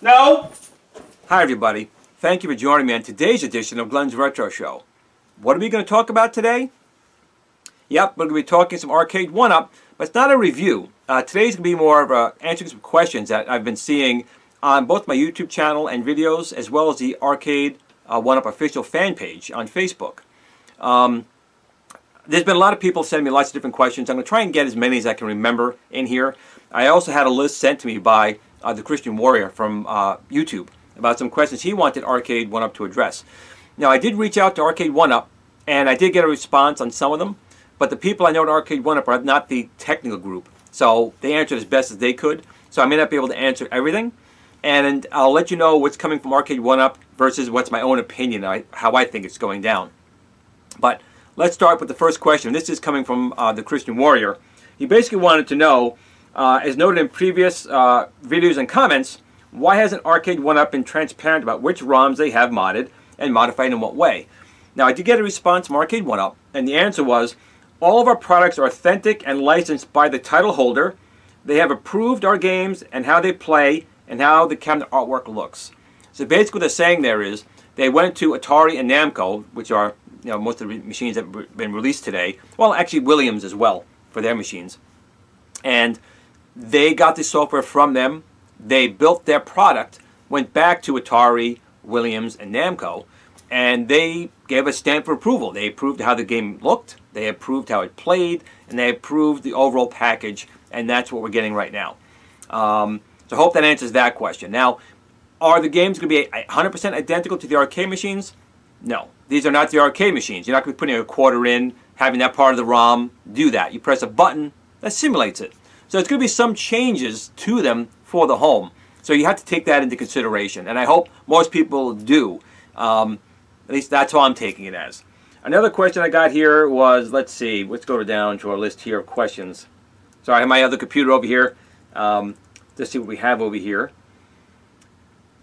No! Hi everybody. Thank you for joining me on today's edition of Glen's Retro Show. What are we going to talk about today? Yep, we're going to be talking some Arcade1UP, but it's not a review. Today's going to be more of answering some questions that I've been seeing on both my YouTube channel and videos, as well as the Arcade1UP official fan page on Facebook. There's been a lot of people sending me lots of different questions. I'm going to try and get as many as I can remember in here. I also had a list sent to me by the Christian Warrior from YouTube about some questions he wanted Arcade1UP to address. Now, I did reach out to Arcade1UP, and I did get a response on some of them, but the people I know at Arcade1UP are not the technical group, so they answered as best as they could, so I may not be able to answer everything, and I'll let you know what's coming from Arcade1UP versus what's my own opinion, how I think it's going down. But let's start with the first question. This is coming from the Christian Warrior. He basically wanted to know, as noted in previous videos and comments, why hasn't Arcade1UP been transparent about which ROMs they have modded and modified in what way? Now, I did get a response from Arcade1UP, and the answer was, all of our products are authentic and licensed by the title holder. They have approved our games and how they play and how the cabinet artwork looks. So basically what they're saying there is, they went to Atari and Namco, which are most of the machines that have been released today, well, actually Williams as well for their machines, and they got the software from them. They built their product, went back to Atari, Williams, and Namco, and they gave a stamp for approval. They approved how the game looked, they approved how it played, and they approved the overall package, and that's what we're getting right now. So I hope that answers that question. Now, are the games going to be 100% identical to the arcade machines? No. These are not the arcade machines. You're not going to be putting a quarter in, having that part of the ROM do that. You press a button that simulates it. So it's going to be some changes to them for the home. So you have to take that into consideration. And I hope most people do. At least that's how I'm taking it as. Another question I got here was, let's see, let's go down to our list here of questions. Sorry, I have my other computer over here. Let's see what we have over here.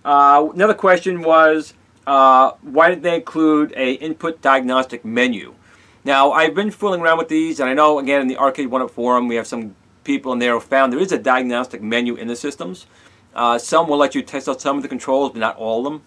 Another question was, why did they include a input diagnostic menu? Now, I've been fooling around with these, and I know, again, in the Arcade1UP forum, we have some people in there who found there is a diagnostic menu in the systems. Some will let you test out some of the controls, but not all of them,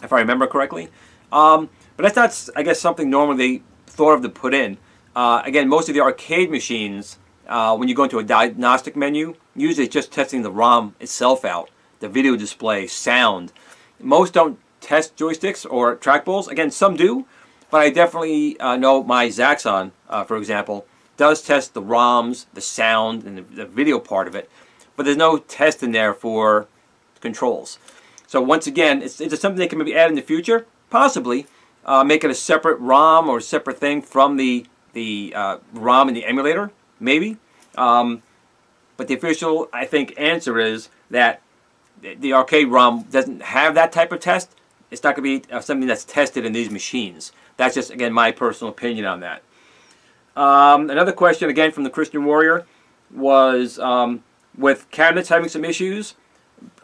if I remember correctly. But that's not, I guess, something normally they thought of to put in. Again, most of the arcade machines, when you go into a diagnostic menu, usually it's just testing the ROM itself out, the video display, sound. Most don't test joysticks or trackballs. Again, some do, but I definitely know my Zaxxon, for example, does test the ROMs, the sound, and the video part of it, but there's no test in there for controls. So once again, it's something they can maybe add in the future, possibly, make it a separate ROM or a separate thing from the ROM and the emulator, maybe. But the official, I think, answer is that the arcade ROM doesn't have that type of test. It's not going to be something that's tested in these machines. That's just, again, my personal opinion on that. Another question, again, from the Christian Warrior was, with cabinets having some issues,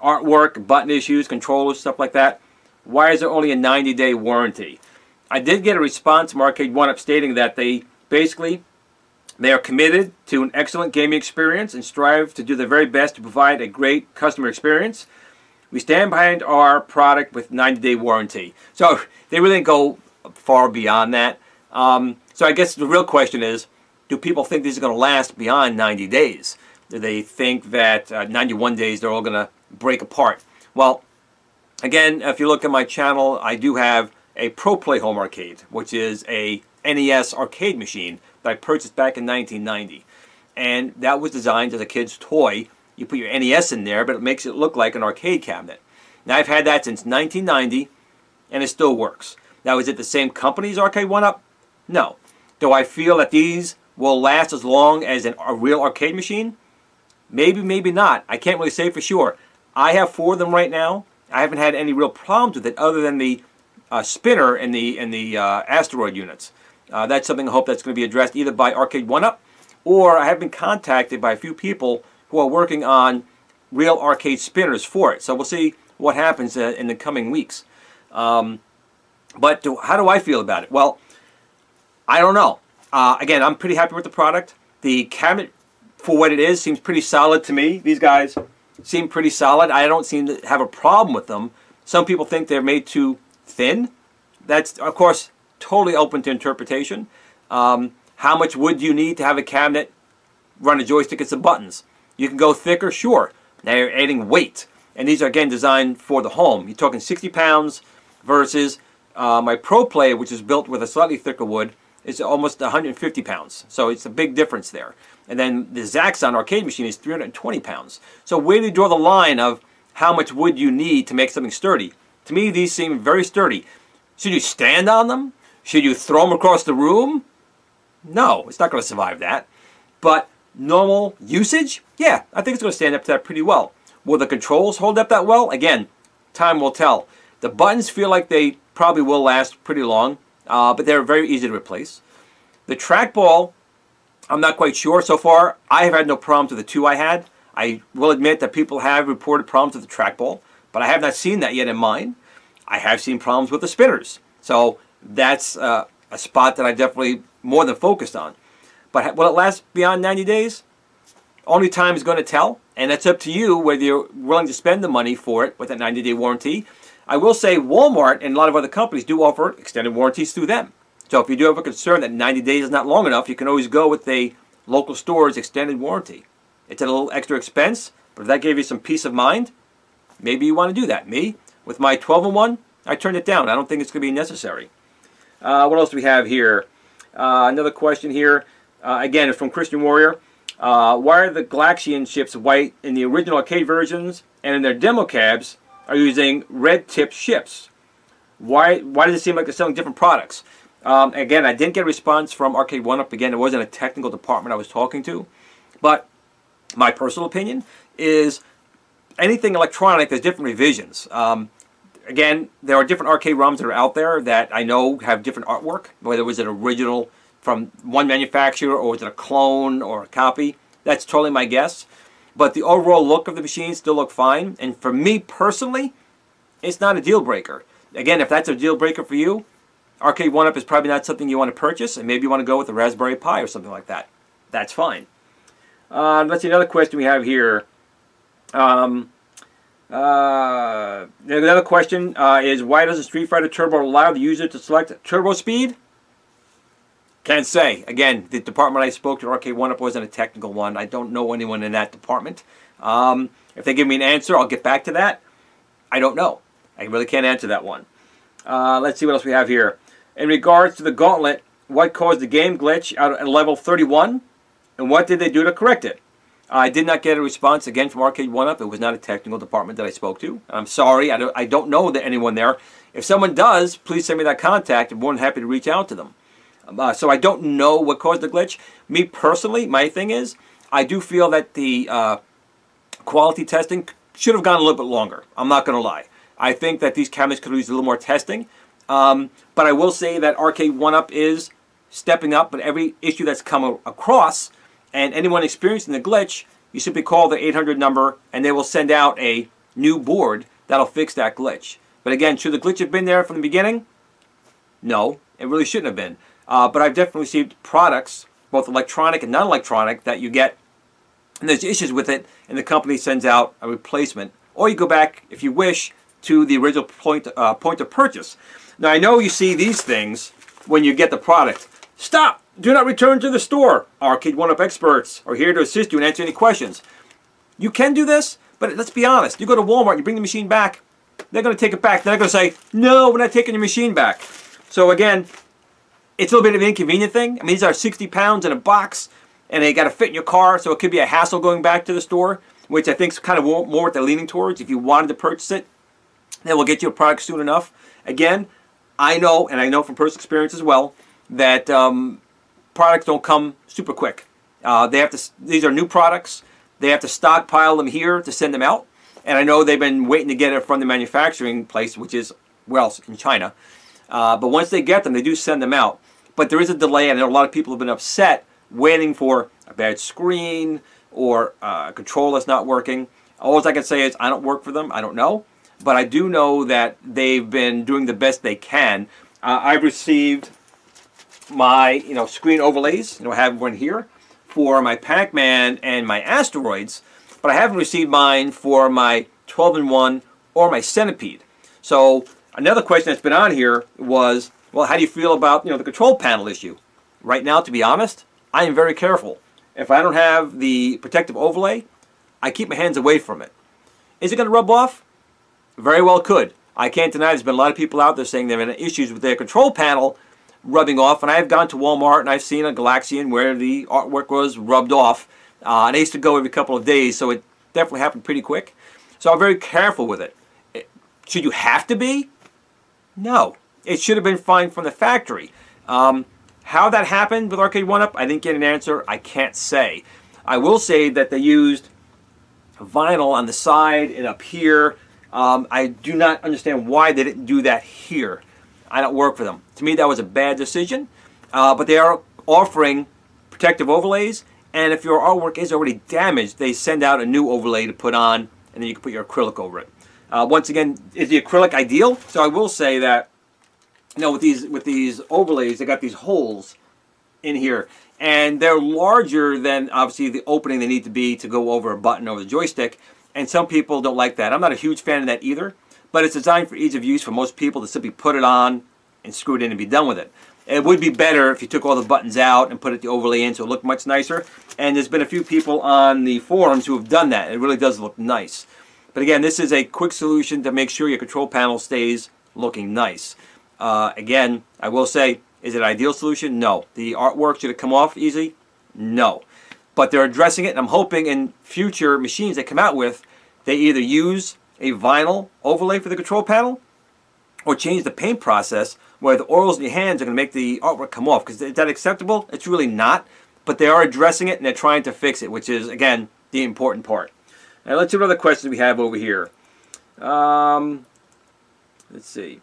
artwork, button issues, controllers, stuff like that, why is there only a 90-day warranty? I did get a response from Arcade1UP stating that they are committed to an excellent gaming experience and strive to do their very best to provide a great customer experience. We stand behind our product with 90-day warranty. So they really didn't go far beyond that. So I guess the real question is, do people think these are going to last beyond 90 days? Do they think that 91 days they're all going to break apart? Well, again, if you look at my channel, I do have a Pro Play Home Arcade, which is a NES arcade machine that I purchased back in 1990. And that was designed as a kid's toy. You put your NES in there, but it makes it look like an arcade cabinet. Now, I've had that since 1990, and it still works. Now, is it the same company as Arcade1UP? No. Do I feel that these will last as long as a real arcade machine? Maybe, maybe not. I can't really say for sure. I have 4 of them right now. I haven't had any real problems with it other than the spinner and the asteroid units. That's something I hope that's going to be addressed either by Arcade1UP, or I have been contacted by a few people who are working on real arcade spinners for it. So we'll see what happens in the coming weeks. But how do I feel about it? Well, I don't know. Again, I'm pretty happy with the product. The cabinet, for what it is, seems pretty solid to me. These guys seem pretty solid. I don't seem to have a problem with them. Some people think they're made too thin. That's, of course, totally open to interpretation. How much wood do you need to have a cabinet run a joystick and some buttons? You can go thicker, sure. Now you're adding weight. And these are, again, designed for the home. You're talking 60 pounds versus my Pro Player, which is built with a slightly thicker wood, is almost 150 pounds. So it's a big difference there. And then the Zaxxon arcade machine is 320 pounds. So where do you draw the line of how much wood you need to make something sturdy? To me, these seem very sturdy. Should you stand on them? Should you throw them across the room? No, it's not going to survive that. But normal usage? Yeah, I think it's going to stand up to that pretty well. Will the controls hold up that well? Again, time will tell. The buttons feel like they probably will last pretty long, but they're very easy to replace. The trackball, I'm not quite sure. So far, I have had no problems with the two I had. I will admit that people have reported problems with the trackball, but I have not seen that yet in mine. I have seen problems with the spinners. So that's a spot that I definitely more than focused on. But will it last beyond 90 days? Only time is going to tell, and that's up to you whether you're willing to spend the money for it with a 90-day warranty. I will say Wal-Mart and a lot of other companies do offer extended warranties through them. So if you do have a concern that 90 days is not long enough, you can always go with the local store's extended warranty. It's a little extra expense, but if that gave you some peace of mind, maybe you want to do that. Me, with my 12-in-1, I turned it down. I don't think it's going to be necessary. What else do we have here? Another question here. Again, it's from Christian Warrior. Why are the Galaxian ships white in the original arcade versions, and in their demo cabs are using red tip ships? Why does it seem like they're selling different products? Again, I didn't get a response from Arcade1UP. Again, it wasn't a technical department I was talking to. But my personal opinion is anything electronic, there's different revisions. Again, there are different arcade ROMs that are out there that I know have different artwork, whether it was an original from one manufacturer or was it a clone or a copy. That's totally my guess. But the overall look of the machines still look fine. And for me personally, it's not a deal breaker. Again, if that's a deal breaker for you, Arcade1UP is probably not something you want to purchase, and maybe you want to go with a Raspberry Pi or something like that. That's fine. Let's see, another question we have here. Another question is, why doesn't Street Fighter Turbo allow the user to select turbo speed? Can't say. Again, the department I spoke to, Arcade1UP, wasn't a technical one. I don't know anyone in that department. If they give me an answer, I'll get back to that. I don't know. I really can't answer that one. Let's see what else we have here. In regards to the Gauntlet, what caused the game glitch at level 31? And what did they do to correct it? I did not get a response again from Arcade1UP. It was not a technical department that I spoke to. I'm sorry. I don't know that anyone there. If someone does, please send me that contact. I'm more than happy to reach out to them. So I don't know what caused the glitch. Me personally, my thing is, I do feel that the quality testing should have gone a little bit longer. I'm not going to lie. I think that these cabinets could use a little more testing. But I will say that Arcade1UP is stepping up with every issue that's come across. And anyone experiencing the glitch, you simply call the 800 number and they will send out a new board that'll fix that glitch. But again, should the glitch have been there from the beginning? No, it really shouldn't have been. But I've definitely received products, both electronic and non-electronic, that you get, and there's issues with it, and the company sends out a replacement. Or you go back, if you wish, to the original point of purchase. Now, I know you see these things when you get the product. Stop! Do not return to the store. Arcade1UP experts are here to assist you and answer any questions. You can do this, but let's be honest. You go to Walmart, you bring the machine back, they're going to take it back. They're not going to say, no, we're not taking your machine back. So again, it's a little bit of an inconvenient thing. I mean, these are 60 pounds in a box, and they got to fit in your car, so it could be a hassle going back to the store, which I think is kind of more what they're leaning towards. If you wanted to purchase it, they will get you a product soon enough. Again, I know, and I know from personal experience as well, that products don't come super quick. These are new products. They have to stockpile them here to send them out. And I know they've been waiting to get it from the manufacturing place, which is, well, in China. But once they get them, they do send them out. But there is a delay, and I know a lot of people have been upset waiting for a bad screen or a control that's not working. All I can say is I don't work for them. I don't know. But I do know that they've been doing the best they can. I've received my screen overlays. I have one here for my Pac-Man and my asteroids. but I haven't received mine for my 12-in-1 or my Centipede. So another question that's been on here was, well, how do you feel about, the control panel issue? Right now, to be honest, I am very careful. If I don't have the protective overlay, I keep my hands away from it. Is it going to rub off? Very well could. I can't deny there's been a lot of people out there saying they're having issues with their control panel rubbing off, and I've gone to Wal-Mart and I've seen a Galaxian where the artwork was rubbed off. And I used to go every couple of days, so it definitely happened pretty quick. So I'm very careful with it. Should you have to be? No. It should have been fine from the factory. How that happened with Arcade1UP, I didn't get an answer. I can't say. I will say that they used vinyl on the side and up here. I do not understand why they didn't do that here. I don't work for them. To me, that was a bad decision. But they are offering protective overlays, and if your artwork is already damaged, they send out a new overlay to put on, and then you can put your acrylic over it. Once again, is the acrylic ideal? So I will say that, with these overlays, they got these holes in here, and they're larger than obviously the opening they need to be to go over a button or the joystick. And some people don't like that. I'm not a huge fan of that either, but it's designed for ease of use for most people to simply put it on and screw it in and be done with it. It would be better if you took all the buttons out and put the overlay in so it looked much nicer. And there's been a few people on the forums who have done that. It really does look nice. But again, this is a quick solution to make sure your control panel stays looking nice. Again, I will say, is it an ideal solution? No. The artwork, should it come off easy? No. But they're addressing it, and I'm hoping in future machines they come out with, they either use a vinyl overlay for the control panel or change the paint process where the oils in your hands are going to make the artwork come off. Because is that acceptable? It's really not. But they are addressing it and they're trying to fix it, which is, again, the important part. Now let's see what other questions we have over here. Let's see.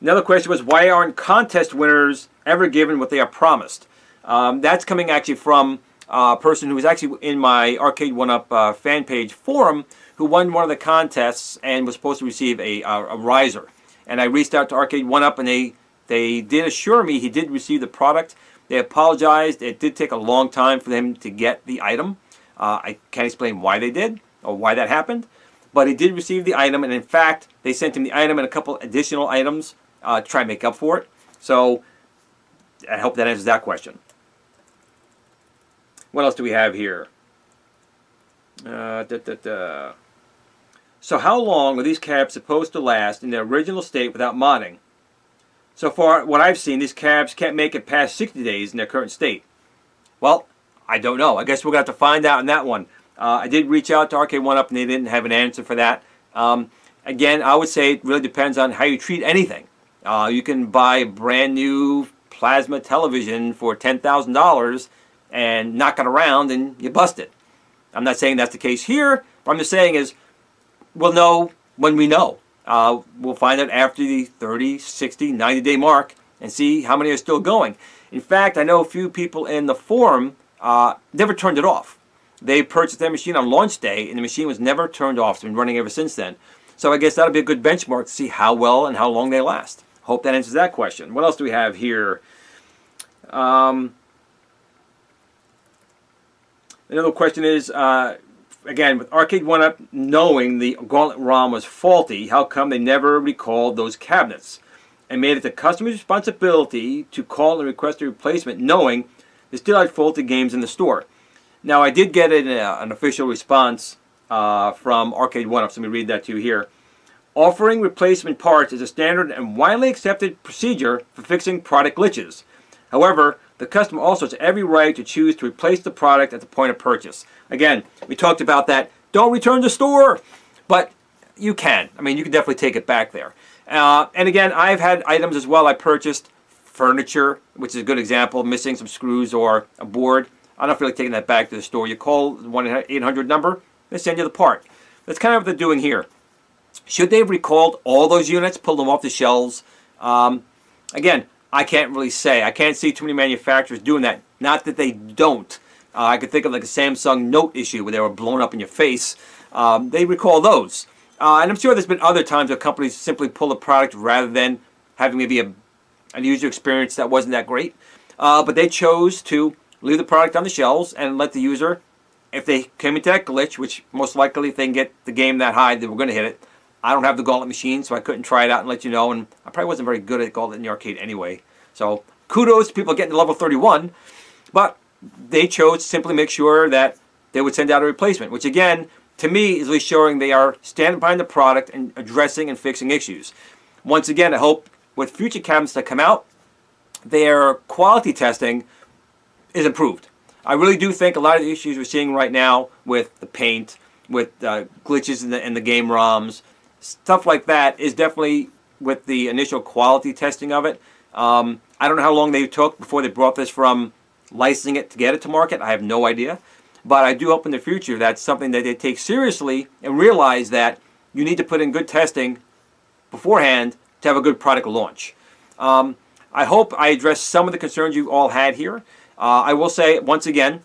Another question was, why aren't contest winners ever given what they are promised? That's coming actually from a person who was actually in my Arcade1UP fan page forum, who won one of the contests and was supposed to receive a riser. And I reached out to Arcade1UP, and they did assure me he did receive the product. They apologized. It did take a long time for them to get the item. I can't explain why they did or why that happened, but he did receive the item, and in fact, they sent him the item and a couple additional items to try and make up for it. So I hope that answers that question. What else do we have here? So how long are these cabs supposed to last in their original state without modding? So far, what I've seen, these cabs can't make it past 60 days in their current state. Well, I don't know. I guess we're going to have to find out on that one. I did reach out to Arcade1UP, and they didn't have an answer for that. Again, I would say it really depends on how you treat anything. You can buy a brand new plasma television for $10,000 and knock it around and you bust it. I'm not saying that's the case here. What I'm just saying is, we'll know when we know. We'll find out after the 30, 60, 90-day mark and see how many are still going. In fact, I know a few people in the forum never turned it off. They purchased their machine on launch day, and the machine was never turned off. It's been running ever since then. So I guess that'll be a good benchmark to see how well and how long they last. Hope that answers that question. What else do we have here? Another question is, again, with Arcade1UP knowing the Gauntlet ROM was faulty, how come they never recalled those cabinets and made it the customer's responsibility to call and request a replacement, knowing they still had faulty games in the store? Now, I did get an official response from Arcade1UP, so let me read that to you here. Offering replacement parts is a standard and widely accepted procedure for fixing product glitches. However, the customer also has every right to choose to replace the product at the point of purchase. Again, we talked about that. Don't return to store, but you can. I mean, you can definitely take it back there. And again, I've had items as well. I purchased furniture, which is a good example, missing some screws or a board. I don't feel like taking that back to the store. You call the 1-800 number, they send you the part. That's kind of what they're doing here. Should they have recalled all those units, pulled them off the shelves? Again, I can't really say. I can't see too many manufacturers doing that. Not that they don't. I could think of like a Samsung Note issue where they were blown up in your face. They recall those. And I'm sure there's been other times where companies simply pull a product rather than having maybe a user experience that wasn't that great. But they chose to leave the product on the shelves and let the user if they came into that glitch, which most likely if they can get the game that high, they were going to hit it. I don't have the Gauntlet machine, so I couldn't try it out and let you know, and I probably wasn't very good at Gauntlet in the arcade anyway. So kudos to people getting to level 31, but they chose to simply make sure that they would send out a replacement, which again, to me, is at least showing they are standing behind the product and addressing and fixing issues. Once again, I hope with future cabinets that come out, their quality testing is improved. I really do think a lot of the issues we're seeing right now with the paint, with glitches in the game ROMs, stuff like that is definitely with the initial quality testing of it. I don't know how long they took before they brought this from licensing it to get it to market. I have no idea. But I do hope in the future that's something that they take seriously and realize that you need to put in good testing beforehand to have a good product launch. I hope I addressed some of the concerns you all had here. I will say, once again,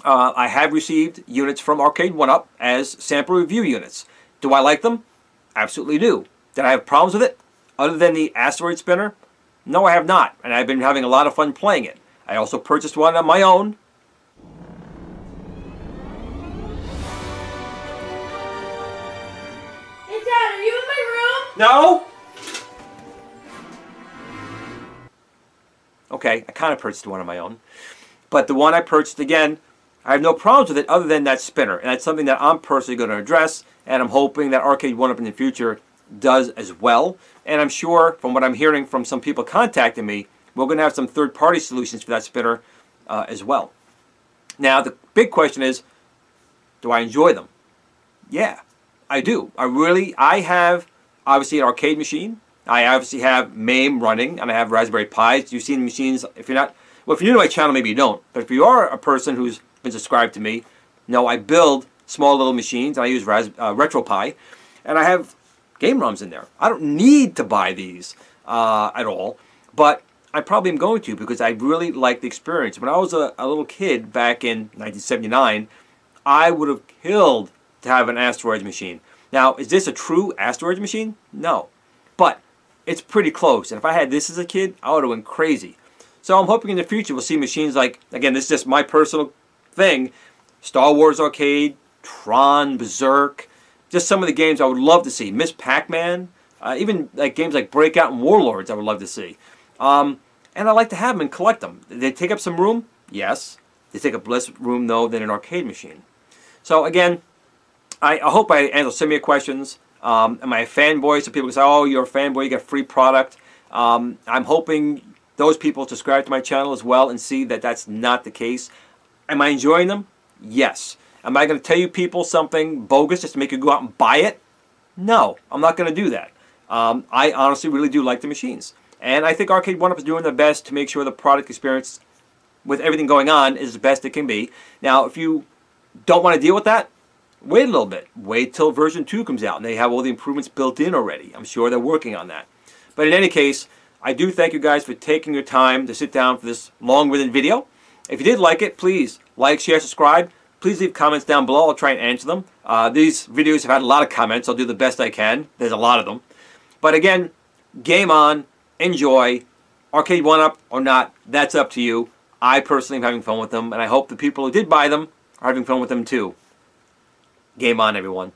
I have received units from Arcade1UP as sample review units. Do I like them? Absolutely do. Did I have problems with it? Other than the asteroid spinner? No, I have not. And I've been having a lot of fun playing it. I also purchased one on my own. Hey Dad, are you in my room? No! Okay, I kind of purchased one on my own. But the one I purchased, again, I have no problems with it other than that spinner. And that's something that I'm personally going to address. And I'm hoping that Arcade1UP in the future does as well. And I'm sure, from what I'm hearing from some people contacting me, we're going to have some third-party solutions for that spinner as well. Now, the big question is, do I enjoy them? Yeah, I do. I have, obviously, an arcade machine. I obviously have MAME running, and I have Raspberry Pis. You've seen the machines. If you're not, well, if you're new to my channel, maybe you don't. But if you are a person who's been subscribed to me, know I build small little machines, and I use RetroPie, and I have game ROMs in there. I don't need to buy these at all, but I probably am going to because I really like the experience. When I was a little kid back in 1979, I would have killed to have an asteroids machine. Now, is this a true asteroids machine? No. But it's pretty close. And if I had this as a kid, I would have went crazy. So I'm hoping in the future we'll see machines like, again, this is just my personal thing, Star Wars Arcade, Tron, Berserk, just some of the games I would love to see. Miss Pac-Man, even like games like Breakout and Warlords I would love to see. And I like to have them and collect them. They take up some room? Yes. They take up less room, though, than an arcade machine. So, again, I hope I answered some of your questions. Am I a fanboy? So people can say, oh, you're a fanboy, you get free product. I'm hoping those people subscribe to my channel as well and see that that's not the case. Am I enjoying them? Yes. Am I going to tell you people something bogus just to make you go out and buy it? No, I'm not going to do that. I honestly really do like the machines. And I think Arcade1UP is doing their best to make sure the product experience with everything going on is the best it can be. Now, if you don't want to deal with that, wait a little bit. Wait till version 2 comes out and they have all the improvements built in already. I'm sure they're working on that. But in any case, I do thank you guys for taking your time to sit down for this long-winded video. If you did like it, please like, share, subscribe. Please leave comments down below. I'll try and answer them. These videos have had a lot of comments. I'll do the best I can. There's a lot of them. But again, game on. Enjoy. Arcade1UP or not, that's up to you. I personally am having fun with them, and I hope the people who did buy them are having fun with them too. Game on, everyone.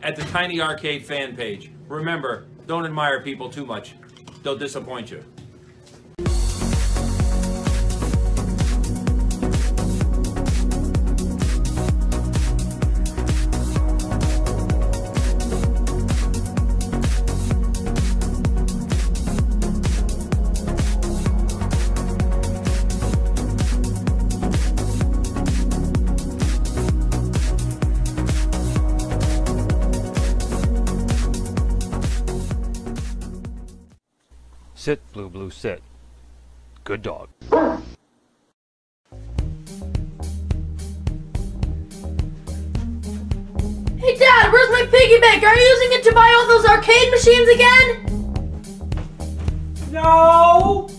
at the Tiny Arcade fan page. Remember, don't admire people too much. They'll disappoint you. Sit, Blue Blue, sit. Good dog. Hey Dad, where's my piggy bank? Are you using it to buy all those arcade machines again? No!